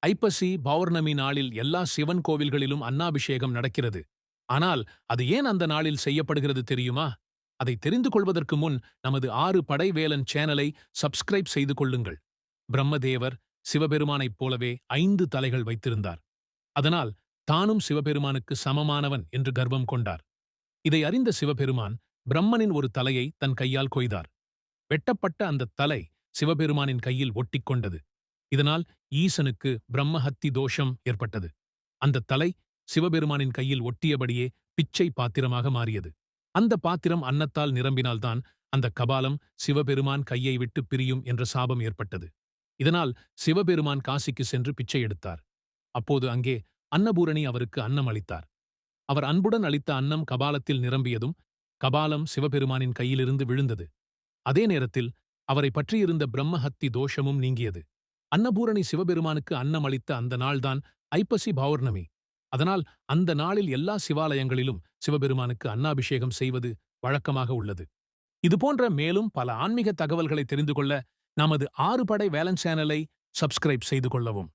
ஐப்பசி பௌர்ணமி நாளில் எல்லா சிவன் கோவில்களிலும் அன்னாபிஷேகம் நடக்கிறது. ஆனால் அது ஏன் அந்த நாளில் செய்யப்படுகிறது தெரியுமா? அதை தெரிந்து கொள்வதற்கு முன் நமது 6 படைவேலன் சேனலை சப்ஸ்கிரைப் செய்து கொள்ளுங்கள். பிரம்மதேவர் சிவபெருமானைப் போலவே 5 தலைகள் வைத்திருந்தார். அதனால் தானும் சிவபெருமானுக்கு சமமானவன் என்று கர்வம் கொண்டார். இதை அறிந்த சிவபெருமான் பிரம்மனின் ஒரு தலையை தன் கையால் கொய்தார். வெட்டப்பட்ட அந்த தலை சிவபெருமானின் கையில் ஒட்டிக்கொண்டது. இதனால் ஈசனுக்கு பிரம்மஹத்தி தோஷம் ஏற்பட்டது. அந்த தலை சிவபெருமானின் கையில் ஒட்டியபடியே பிச்சை பாத்திரமாக மாறியது. அந்த பாத்திரம் அன்னத்தால் நிரம்பினால்தான் அந்த கபாலம் சிவபெருமான் கையை விட்டு பிரியும் என்ற சாபம் ஏற்பட்டது. இதனால் சிவபெருமான் காசிக்கு சென்று பிச்சை எடுத்தார். அப்போது அங்கே அன்னபூரணி அவருக்கு அன்னம் அளித்தார். அவர் அன்புடன் அளித்த அன்னம் கபாலத்தில் நிரம்பியதும் கபாலம் சிவபெருமானின் கையிலிருந்து விழுந்தது. அதே நேரத்தில் அவரை பற்றியிருந்த பிரம்மஹத்தி தோஷமும் நீங்கியது. அன்னபூரணி சிவபெருமானுக்கு அன்னம் அளித்த அந்த நாள்தான் ஐப்பசி பௌர்ணமி. அதனால் அந்த நாளில் எல்லா சிவாலயங்களிலும் சிவபெருமானுக்கு அன்னாபிஷேகம் செய்வது வழக்கமாக உள்ளது. இதுபோன்ற மேலும் பல ஆன்மீக தகவல்களை தெரிந்து கொள்ள நமது 6 படை வேலன் சேனலை சப்ஸ்கிரைப் செய்து கொள்ளவும்.